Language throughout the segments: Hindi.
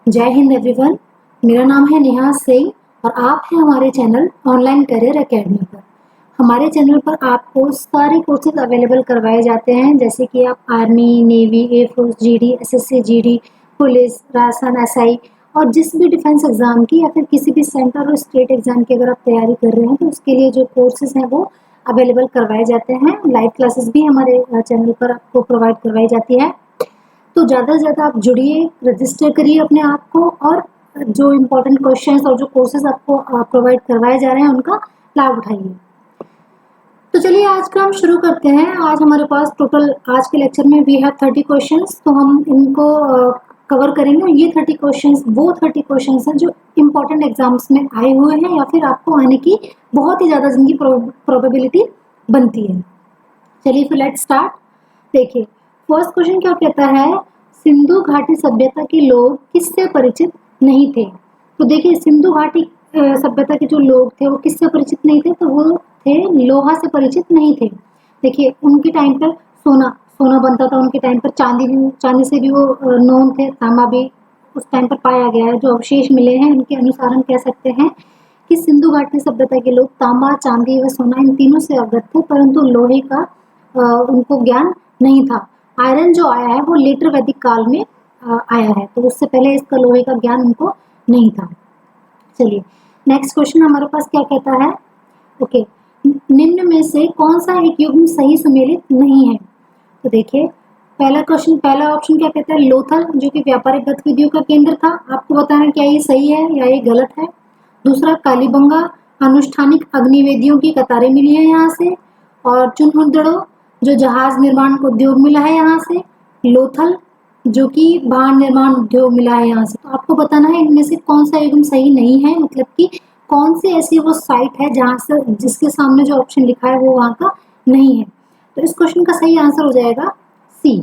जय हिंद एवरीवन। मेरा नाम है नेहा सिंह और आप हैं हमारे चैनल ऑनलाइन करियर एकेडमी पर। हमारे चैनल पर आपको सारे कोर्सेज अवेलेबल करवाए जाते हैं, जैसे कि आप army, navy, air force, GD, SSC, GD, police, Rajasthan SI और जिस भी डिफेंस एग्जाम की या फिर किसी भी सेंट्रल और स्टेट एग्जाम की अगर आप तैयारी कर रहे हैं तो उसके लिए जो कोर्सेज हैं वो अवेलेबल करवाए जाते हैं। लाइव क्लासेस भी हमारे चैनल पर आपको प्रोवाइड करवाई जाती है। तो ज़्यादा से ज़्यादा आप जुड़िए, रजिस्टर करिए अपने आप को और जो इम्पोर्टेंट क्वेश्चंस और जो कोर्सेज आपको प्रोवाइड करवाए जा रहे हैं उनका लाभ उठाइए। तो चलिए आज का हम शुरू करते हैं। आज हमारे पास टोटल आज के लेक्चर में वी हैव 30 क्वेश्चंस, तो हम इनको कवर करेंगे। और ये 30 क्वेश्चंस वो 30 क्वेश्चंस हैं जो इम्पोर्टेंट एग्जाम्स में आए हुए हैं या फिर आपको आने की बहुत ही ज़्यादा जिनकी प्रोबेबिलिटी बनती है। चलिए फिर लेट्स स्टार्ट। देखिए फर्स्ट क्वेश्चन क्या कहता है, सिंधु घाटी सभ्यता के लोग किससे परिचित नहीं थे। तो देखिए सिंधु घाटी सभ्यता के जो लोग थे वो किससे परिचित नहीं थे, तो वो थे लोहा से परिचित नहीं थे। देखिए उनके टाइम पर सोना बनता था, उनके टाइम पर चांदी से भी वो नोन थे, तांबा भी उस टाइम पर पाया गया है। जो अवशेष मिले हैं उनके अनुसार हम कह सकते हैं कि सिंधु घाटी सभ्यता के लोग तांबा, चांदी व सोना इन तीनों से अवगत थे, परंतु लोहे का उनको ज्ञान नहीं था। आयरन जो आया है वो लेटर वैदिक काल में आया है, तो उससे पहले इसका लोहे का ज्ञान उनको नहीं था। चलिए नेक्स्ट क्वेश्चन हमारे पास क्या कहता है, ओके, निम्न में से कौन सा एक युग्म सही सम्मिलित नहीं है। तो देखिए पहला ऑप्शन क्या कहता है, लोथल जो कि व्यापारिक गतिविधियों का केंद्र था। आपको बताना क्या ये सही है या ये गलत है। दूसरा कालीबंगा, अनुष्ठानिक अग्निवेदियों की कतारें मिली है यहाँ से। और चुनहुदड़ो जो जहाज निर्माण उद्योग मिला है यहाँ से। लोथल जो कि वाहन निर्माण उद्योग मिला है यहाँ से। तो आपको बताना है इनमें से कौन सा एकदम सही नहीं है, मतलब कि कौन सी ऐसी वो साइट है जहाँ से जिसके सामने जो ऑप्शन लिखा है वो वहाँ का नहीं है। तो इस क्वेश्चन का सही आंसर हो जाएगा C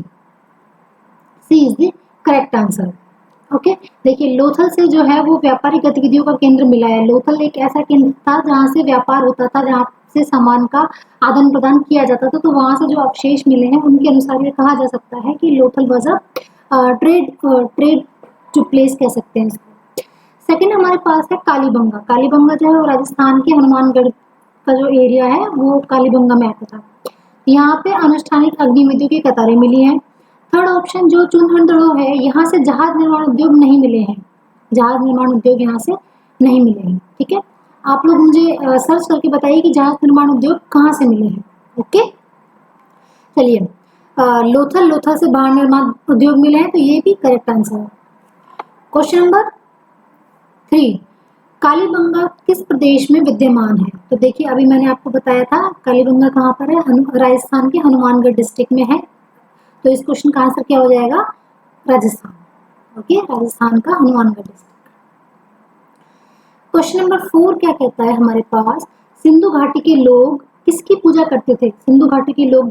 is the correct answer. Okay, देखिए लोथल से जो है वो व्यापारिक गतिविधियों का केंद्र मिला है। लोथल एक ऐसा केंद्र था जहाँ से व्यापार होता था, जहाँ से सामान का आदान प्रदान किया जाता था। तो वहां से जो अवशेष मिले हैं उनके अनुसार ये कहा जा सकता है कि लोथल वाज अ ट्रेड जो प्लेस कह सकते हैं इसको। सेकंड हमारे पास है कालीबंगा। कालीबंगा जो है वो राजस्थान के हनुमानगढ़ का जो एरिया है वो कालीबंगा में आता था। यहाँ पे अनुष्ठानिक अग्निवेदियों की कतारें मिली हैं। थर्ड ऑप्शन जो चुनहुदड़ो है, यहाँ से जहाज निर्माण उद्योग नहीं मिले हैं। जहाज निर्माण उद्योग यहाँ से नहीं मिले हैं। ठीक है, आप लोग मुझे सर्च करके बताइए कि जहाज निर्माण उद्योग कहाँ से मिले हैं। ओके, चलिए लोथल से वाहन निर्माण उद्योग मिले हैं, तो ये भी करेक्ट आंसर है। क्वेश्चन नंबर 3, कालीबंगा किस प्रदेश में विद्यमान है। तो देखिए अभी मैंने आपको बताया था कालीबंगा कहाँ पर है, राजस्थान के हनुमानगढ़ डिस्ट्रिक्ट में है। तो इस क्वेश्चन का आंसर क्या हो जाएगा, राजस्थान। ओके, राजस्थान का हनुमानगढ़ डिस्ट्रिक्ट। क्वेश्चन नंबर 4 क्या कहता है हमारे पास, सिंधु घाटी के लोग किसकी पूजा करते थे। सिंधु घाटी के लोग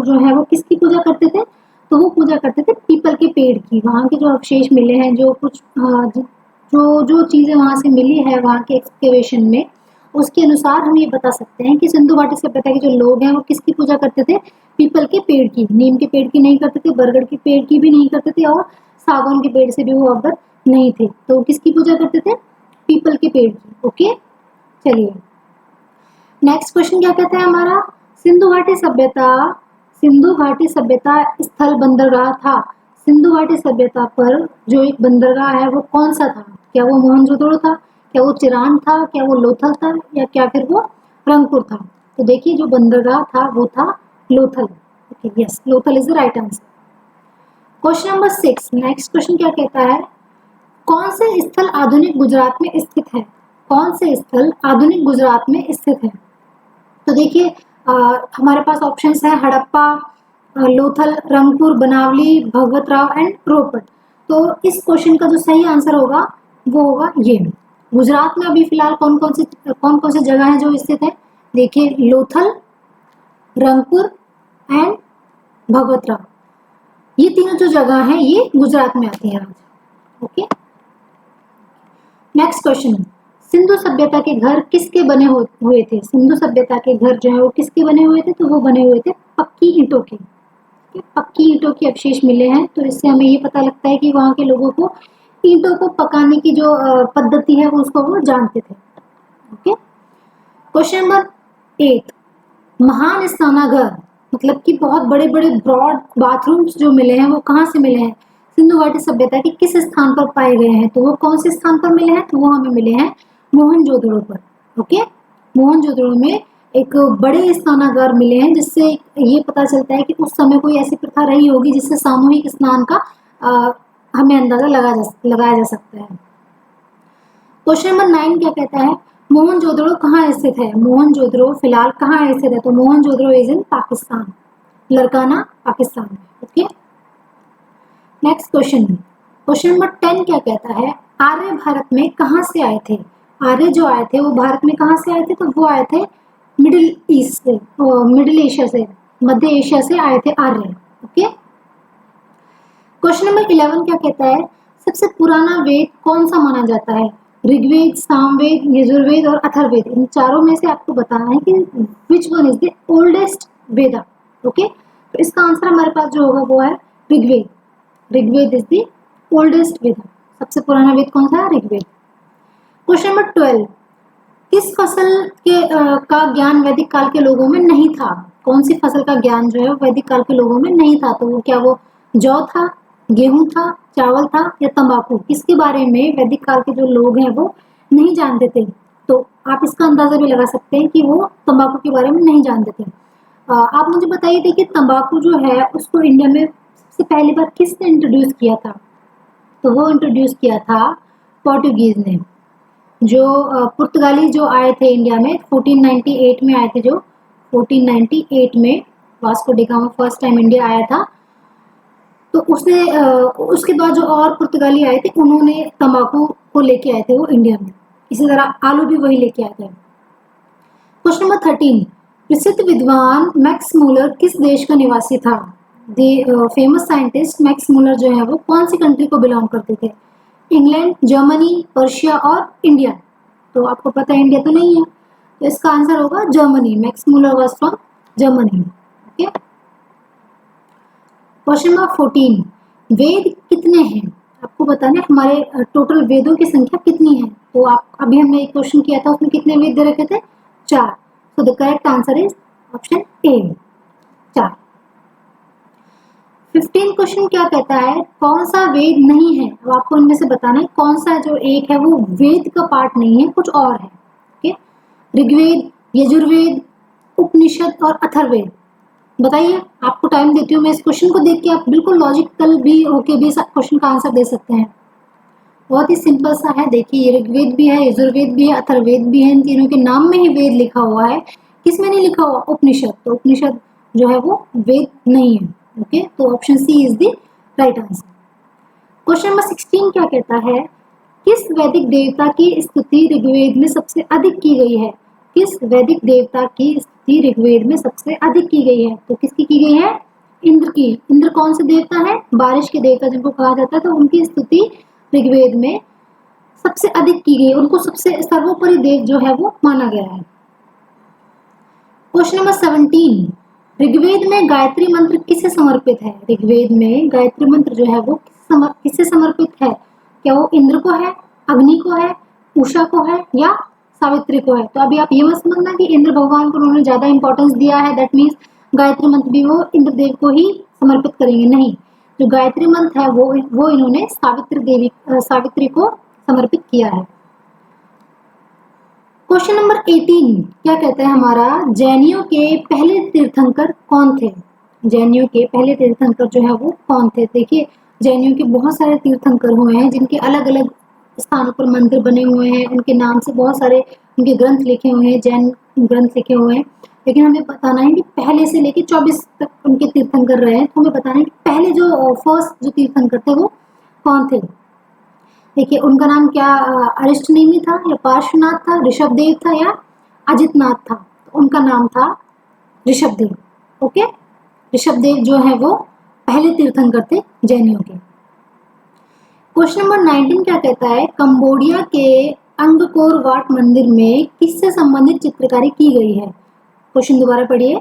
जो है वो किसकी पूजा करते थे, तो वो पूजा करते थे पीपल के पेड़ की। वहाँ के जो अवशेष मिले हैं, जो कुछ जो चीजें वहां से मिली है वहाँ के एक्सकेवेशन में, उसके अनुसार हम ये बता सकते हैं कि सिंधु घाटी सभ्यता के जो लोग हैं वो किसकी पूजा करते थे, पीपल के पेड़ की। नीम के पेड़ की नहीं करते थे, बरगद के पेड़ की भी नहीं करते थे और सागौन के पेड़ से भी वो अवगत नहीं थे। तो किसकी पूजा करते थे, पीपल के पेड़ की। ओके, चलिए नेक्स्ट क्वेश्चन क्या कहता है हमारा, सिंधु घाटी सभ्यता स्थल बंदरगाह था। सिंधु घाटी सभ्यता पर जो एक बंदरगाह है वो कौन सा था। क्या वो मोहनजोदड़ो था, क्या वो चिरान था, क्या वो लोथल था, या क्या फिर वो रंगपुर था। तो देखिए जो बंदरगाह था वो था Lothal. Okay, yes, Lothal is the right answer. Question number 6, next question क्या कहता है, कौन से स्थल आधुनिक गुजरात में स्थित है। कौन से स्थल आधुनिक गुजरात में स्थित है। तो देखिए हमारे पास ऑप्शंस है हड़प्पा, लोथल, रंगपुर, बनावली, भगवतराव एंड रोपड़। तो इस क्वेश्चन का जो सही आंसर होगा वो होगा ये। गुजरात में अभी फिलहाल कौन कौन से जगह है जो स्थित है, देखिए लोथल, रंगपुर एंड भगवतराव, ये तीनों जो जगह है ये गुजरात में आती है आज। ओके, नेक्स्ट क्वेश्चन, सिंधु सभ्यता के घर किसके बने हुए थे। सिंधु सभ्यता के घर जो है वो किसके बने हुए थे, तो वो बने हुए थे पक्की ईंटों के। पक्की ईंटों के अवशेष मिले हैं, तो इससे हमें ये पता लगता है कि वहाँ के लोगों को ईंटों को पकाने की जो पद्धति है वो उसको वो जानते थे। ओके, क्वेश्चन नंबर 8, महान स्नानागार मतलब कि बहुत बड़े बड़े ब्रॉड बाथरूम्स जो मिले हैं वो कहाँ से मिले हैं? सिंधु घाटी सभ्यता के किस स्थान पर पाए गए हैं? तो वो कौन से स्थान पर मिले हैं? तो वो हमें मिले हैं मोहनजोदड़ो पर। ओके, मोहनजोदड़ो में एक बड़े स्नानागार मिले हैं, जिससे ये पता चलता है कि उस समय कोई ऐसी प्रथा रही होगी जिससे सामूहिक स्नान का हमें अंदाजा लगाया जा सकता है। क्वेश्चन नंबर 9 क्या कहता है? मोहनजोदड़ो कहाँ स्थित है? मोहनजोदड़ो फिलहाल कहाँ स्थित है? तो मोहनजोदड़ो इज इन पाकिस्तान, लड़काना पाकिस्तान में। Okay, next question, question number 10 क्या कहता है? आर्य भारत में कहाँ से आए थे? आर्य जो आए थे वो भारत में कहाँ से आए थे? तो वो आए थे मिडिल ईस्ट से, मिडिल एशिया से, मध्य एशिया से आए थे आर्य। ओके, क्वेश्चन नंबर 11 क्या कहता है? सबसे पुराना वेद कौन सा माना जाता है? ऋग्वेद, सामवेद, यजुर्वेद और अथर्ववेद, इन चारों में से आपको बताना है कि which one is the oldest Veda. Okay, तो इसका आंसर हमारे पास जो होगा वो है Rigveda. Rigveda is the oldest Veda, सबसे पुराना वेद कौन सा है? ऋग्वेद। क्वेश्चन नंबर 12, किस फसल के का ज्ञान वैदिक काल के लोगों में नहीं था? कौन सी फसल का ज्ञान जो है वैदिक काल के लोगों में नहीं था? तो वो क्या वो जौ था, गेहूं था, चावल था या तंबाकू? किसके बारे में वैदिक काल के जो लोग हैं वो नहीं जानते थे? तो आप इसका अंदाजा भी लगा सकते हैं कि वो तंबाकू के बारे में नहीं जानते थे। आप मुझे बताइए थे कि तंबाकू जो है उसको इंडिया में सबसे पहली बार किसने इंट्रोड्यूस किया था? तो वो इंट्रोड्यूस किया था पोर्टुगीज ने। जो पुर्तगाली जो आए थे इंडिया में 1498 में आए थे, जो 1498 में Vasco D gamma first time India आया था, तो उसके बाद जो और पुर्तगाली आए थे उन्होंने तंबाकू को लेके आए थे वो इंडिया में। इसी तरह आलू भी वही लेके आए थे। क्वेश्चन नंबर 13, प्रसिद्ध विद्वान मैक्स मूलर किस देश का निवासी था? The famous scientist Max Muller जो है वो कौन सी कंट्री को बिलोंग करते थे? इंग्लैंड, जर्मनी, पर्शिया और इंडिया। तो आपको पता है इंडिया तो नहीं है, तो इसका आंसर होगा Germany. Max Muller was from Germany. Okay, question number 14, वेद कितने हैं? आपको बताना है हमारे टोटल वेदों की संख्या कितनी है। तो आप अभी हमने एक क्वेश्चन किया था, उसमें कितने वेद दे रखे थे? 4। So the correct answer is option A, 4। 15 question क्या कहता है? कौन सा वेद नहीं है? अब आपको इनमें से बताना है कौन सा जो एक है वो वेद का पार्ट नहीं है, कुछ और है। ओके, ऋग्वेद, यजुर्वेद, उपनिषद और अथर्ववेद। बताइए, आपको टाइम देती हूँ मैं। इस क्वेश्चन को देख के आप बिल्कुल लॉजिकल भी होके भी क्वेश्चन का आंसर दे सकते हैं। बहुत ही सिंपल सा है। देखिए, ऋग्वेद भी है, यजुर्वेद भी है, अथर्ववेद भी है। इन तीनों के नाम में ही वेद लिखा हुआ है, किसमें नहीं लिखा हुआ? उपनिषद। तो उपनिषद जो है वो वेद नहीं है। ओके, तो option C is the right answer. Question number 16 क्या कहता है? किस वैदिक देवता की स्तुति ऋग्वेद में सबसे अधिक की गई है? किस वैदिक देवता की स्तुति ऋग्वेद में सबसे अधिक की गई है? तो किसकी की गई है? इंद्र की। इंद्र कौन से देवता है? बारिश के देवता जिनको कहा जाता है। तो उनकी स्तुति ऋग्वेद में सबसे अधिक की गई, उनको सबसे सर्वोपरि देव जो है वो माना गया है। क्वेश्चन नंबर 17, ऋग्वेद में गायत्री मंत्र किसे समर्पित है? ऋग्वेद में गायत्री मंत्र जो है वो किसे समर्पित है? क्या वो इंद्र को है, अग्नि को है, उषा को है या सावित्री को है? तो अभी आप ये मत समझना कि इंद्र भगवान को उन्होंने ज्यादा इंपॉर्टेंस दिया है, दैट मीन्स गायत्री मंत्र भी वो इंद्रदेव को ही समर्पित करेंगे। नहीं, जो गायत्री मंत्र है वो इन्होंने सावित्री को समर्पित किया है। क्वेश्चन नंबर 18 क्या कहता है हमारा? जैनियों के पहले तीर्थंकर कौन थे? जैनियों के पहले तीर्थंकर जो है वो कौन थे? देखिए, जैनियों के बहुत सारे तीर्थंकर हुए हैं जिनके अलग अलग स्थानों पर मंदिर बने हुए हैं, उनके नाम से बहुत सारे उनके ग्रंथ लिखे हुए हैं, जैन ग्रंथ लिखे हुए हैं। लेकिन हमें बताना है कि पहले से लेके 24 तक उनके तीर्थंकर रहे हैं, तो हमें बताना है कि पहले जो फर्स्ट जो तीर्थंकर थे वो कौन थे। देखिए, उनका नाम क्या अरिष्टनेमी था या पार्श्वनाथ था, ऋषभदेव था या अजितनाथ था? तो उनका नाम था ऋषभदेव। ओके, ऋषभदेव जो है वो पहले तीर्थंकर थे जैनियों के। क्वेश्चन नंबर 19 क्या कहता है? कंबोडिया के अंगकोर वाट मंदिर में किससे संबंधित चित्रकारी की गई है? क्वेश्चन दोबारा पढ़िए।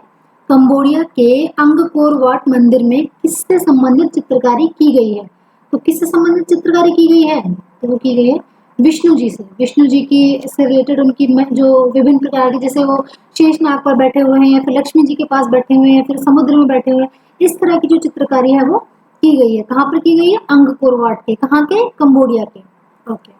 कंबोडिया के अंगकोर वाट मंदिर में किससे संबंधित चित्रकारी की गई है? तो किससे संबंधित चित्रकारी की गई है? तो वो की गई है विष्णु जी से। विष्णु जी की से रिलेटेड उनकी जो विभिन्न प्रकार की, जैसे वो शेषनाग पर बैठे हुए हैं या फिर लक्ष्मी जी के पास बैठे हुए हैं या फिर समुद्र में बैठे हुए हैं, इस तरह की जो चित्रकारी है वो की गई है। कहाँ पर की गई है? अंगकोर वाट के। कहाँ के? कंबोडिया के। ओके।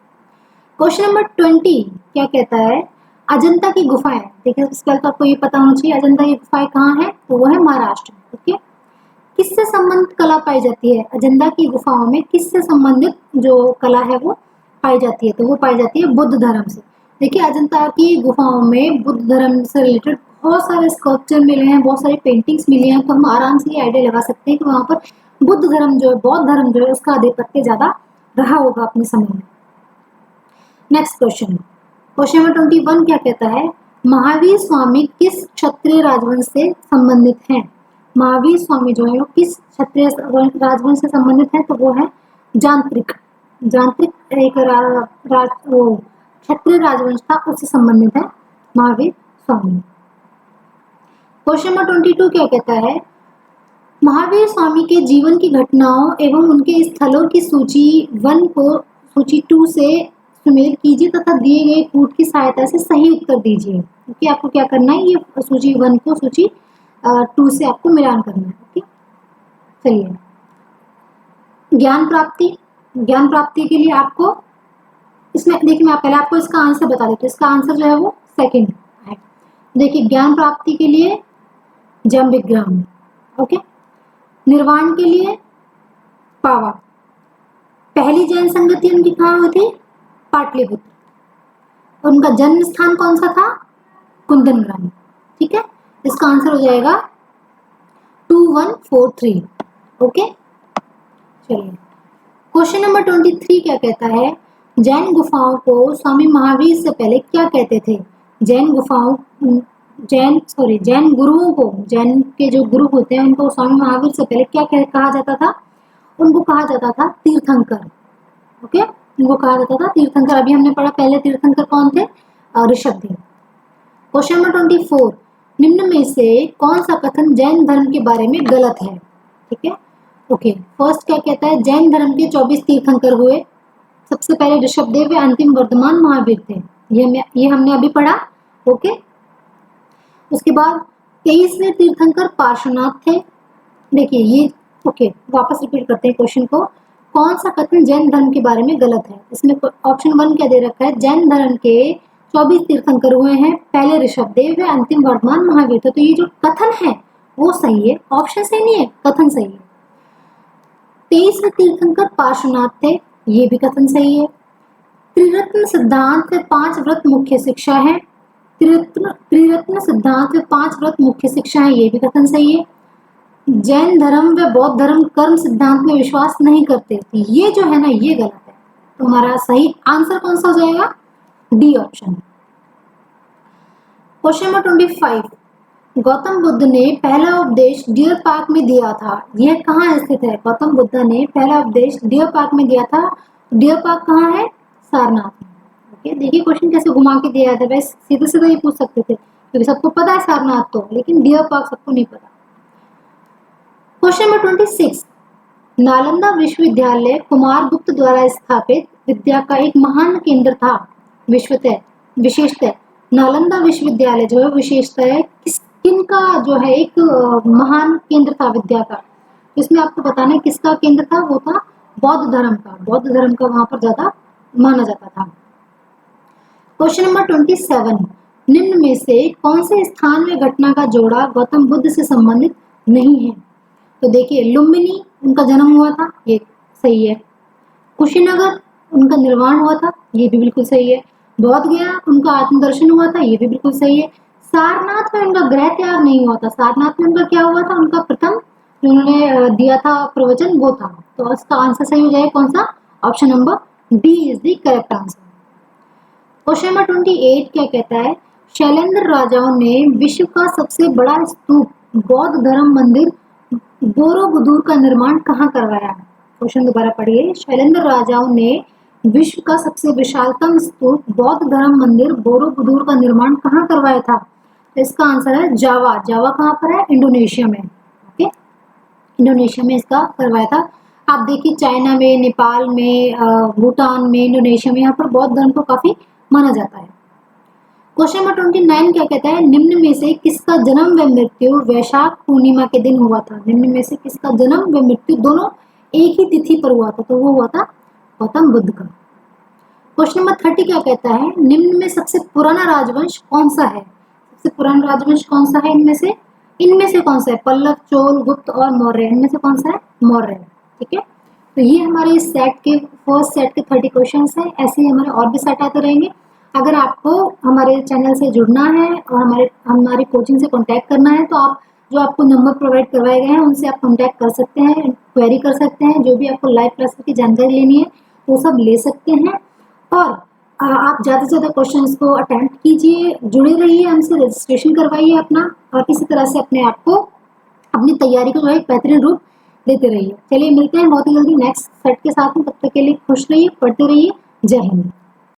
क्वेश्चन नंबर 20 क्या कहता है? अजंता की गुफाएं। देखिए इसके पहले तो आपको ये पता होना चाहिए अजंता की गुफाएं कहाँ है, तो वो है महाराष्ट्र में। ओके। किससे संबंधित कला पाई जाती है? अजंता की गुफाओं में किससे संबंधित जो कला है वो पाई जाती है? तो वो पाई जाती है बुद्ध धर्म से। देखिए अजंता की गुफाओं में बुद्ध धर्म से रिलेटेड बहुत सारे स्कल्पचर मिले हैं, बहुत सारी पेंटिंग्स मिली हैं, तो हम आराम से ये आइडिया लगा सकते हैं कि वहां पर बुद्ध धर्म जो है, बौद्ध धर्म जो है, उसका आधिपत्य ज्यादा रहा होगा अपने समय में। नेक्स्ट क्वेश्चन, क्वेश्चन नंबर 21 क्या कहता है? महावीर स्वामी किस क्षत्रिय राजवंश से संबंधित हैं? महावीर स्वामी जो है वो किस क्षत्रिय राजवंश से संबंधित है? तो वो है जांत्रिक। जांत्रिक एक वो क्षत्रिय राजवंश था, उससे संबंधित है महावीर स्वामी। क्वेश्चन नंबर 22 क्या कहता है? महावीर स्वामी के जीवन की घटनाओं एवं उनके स्थलों की सूची 1 को सूची 2 से सुमेल कीजिए तथा दिए गए कूट की सहायता से सही उत्तर दीजिए। क्योंकि आपको क्या करना है, ये सूची 1 को सूची 2 से आपको मिलान करना है। ओके, चलिए। ज्ञान प्राप्ति। ज्ञान प्राप्ति के लिए आपको इसमें देखिए, मैं पहले आपको इसका आंसर बता देती हूँ। इसका आंसर जो है वो सेकंड है। देखिए, ज्ञान प्राप्ति के लिए जम्बिग्राम। ओके। निर्वाण के लिए पावा। पहली जैन संगति उनकी कहाँ हुई थी? पाटलिपुत्र। उनका जन्म स्थान कौन सा था? कुंदन ग्राम। ठीक है, इसका आंसर हो जाएगा 2143। ओके, चलिए। क्वेश्चन नंबर 23 क्या कहता है? जैन गुफाओं को स्वामी महावीर से पहले क्या कहते थे? जैन गुरुओं को, जैन के जो गुरु होते हैं उनको स्वामी महावीर से पहले क्या कहा जाता था? उनको कहा जाता था तीर्थंकर। ओके, उनको कहा जाता था तीर्थंकर। अभी हमने पढ़ा पहले तीर्थंकर कौन थे? ऋषभदेव। क्वेश्चन नंबर 24, निम्न में से कौन सा कथन जैन धर्म के बारे में गलत है? ठीक है, ओके। फर्स्ट क्या कहता है? जैन धर्म के 24 तीर्थंकर हुए। सबसे पहले ऋषभदेव व अंतिम वर्तमान महावीर थे। ये हमने अभी पढ़ा। ओके, उसके बाद 23वें तीर्थंकर पार्श्वनाथ थे। देखिए ये, ओके, वापस रिपीट करते हैं क्वेश्चन को। कौन सा कथन जैन धर्म के बारे में गलत है? इसमें ऑप्शन 1 क्या दे रखा है? जैन धर्म के 24 तीर्थंकर हुए हैं, पहले ऋषभदेव व अंतिम वर्तमान महावीर थे। तो ये जो कथन है वो सही है, ऑप्शन सही नहीं है, कथन सही है। 23वें तीर्थंकर पार्श्वनाथ थे, ये भी कथन सही है। त्रिरत्न सिद्धांत व 5 व्रत मुख्य शिक्षा है। त्रिरत्न सिद्धांत व 5 व्रत मुख्य शिक्षा है, ये भी कथन सही है। जैन धर्म व बौद्ध धर्म कर्म सिद्धांत में विश्वास नहीं करते, ये जो है ना, ये गलत है। तो हमारा सही आंसर कौन सा हो जाएगा? D option. Question number 25, Gautam Buddha ने पहला उपदेश डियर पार्क में दिया था, यह कहाँ स्थित है? गौतम बुद्ध ने पहला उपदेश डियर पार्क में दिया था। डियर पार्क कहाँ है? सारनाथ में। ओके, देखिए क्वेश्चन कैसे घुमा के दिया था। वैसे सीधे सीधे ही पूछ सकते थे क्योंकि सबको पता है सारनाथ तो, लेकिन डियर पार्क सबको नहीं पता। क्वेश्चन नंबर 26, नालंदा विश्वविद्यालय कुमारगुप्त द्वारा स्थापित विद्या का एक महान केंद्र था। विशेषतः नालंदा विश्वविद्यालय जो है विशेषतः किनका जो है एक महान केंद्र था विद्या का? इसमें आपको बताना है किसका केंद्र था? वो था बौद्ध धर्म का। बौद्ध धर्म का वहां पर ज्यादा माना जाता था। क्वेश्चन नंबर 27, निम्न में से कौन से स्थान में घटना का जोड़ा गौतम बुद्ध से संबंधित नहीं है? तो देखिए, लुम्बिनी उनका जन्म हुआ था, ये सही है। कुशीनगर उनका निर्वाण हुआ था, ये भी बिल्कुल सही है। बोध गया उनका आत्मदर्शन हुआ था, ये भी बिल्कुल सही है। सारनाथ में उनका गृह त्याग नहीं हुआ था। सारनाथ में उनका क्या हुआ था? उनका प्रथम जो उन्होंने दिया था प्रवचन वो था। तो इसका आंसर सही हो जाएगा कौन सा? Option number D is the correct answer. Question number 28 क्या कहता है? शैलेंद्र राजाओं ने विश्व का सबसे बड़ा स्तूप बौद्ध धर्म मंदिर बोरोबुदूर का निर्माण कहाँ करवाया? क्वेश्चन दोबारा पढ़िए। शैलेंद्र राजाओं ने विश्व का सबसे विशालतम स्तूप बौद्ध धर्म मंदिर बोरोबुदूर का निर्माण कहाँ करवाया था? तो इसका आंसर है जावा। जावा कहाँ पर है? इंडोनेशिया में। ओके, इंडोनेशिया में इसका करवाया था। आप देखिए चाइना में, नेपाल में, भूटान में, इंडोनेशिया में, यहाँ पर बौद्ध धर्म को काफ़ी माना जाता है। क्वेश्चन नंबर 29 क्या कहता है, निम्न में से किसका जन्म व मृत्यु वैशाख पूर्णिमा के दिन हुआ था। निम्न में से किसका जन्म व मृत्यु दोनों एक ही तिथि पर हुआ था, तो वो हुआ था गौतम बुद्ध का। क्वेश्चन नंबर 30 क्या कहता है, निम्न में सबसे पुराना राजवंश कौन सा है। सबसे पुराना राजवंश कौन सा है इनमें से कौन सा है, पल्लव, चोल, गुप्त और मौर्य, इनमें से कौन सा है, मौर्य। ठीक है, तो ये हमारे इस सेट के फर्स्ट सेट के 30 क्वेश्चन हैं। ऐसे ही हमारे और भी सेट आते रहेंगे। अगर आपको हमारे चैनल से जुड़ना है और हमारी कोचिंग से कांटेक्ट करना है, तो आप जो आपको नंबर प्रोवाइड करवाए गए हैं उनसे आप कांटेक्ट कर सकते हैं, क्वेरी कर सकते हैं, जो भी आपको लाइव क्लास की जानकारी लेनी है वो सब ले सकते हैं। और आप ज़्यादा से ज़्यादा क्वेश्चंस को अटेम्प्ट कीजिए, जुड़े रहिए हमसे, रजिस्ट्रेशन करवाइए अपना, और इसी तरह से अपने आप को, अपनी तैयारी को जो है एक बेहतरीन रूप देते रहिए। चलिए मिलते हैं बहुत ही जल्दी नेक्स्ट सेट के साथ में, तब तक के लिए खुश रहिए, पढ़ते रहिए। जय हिंद।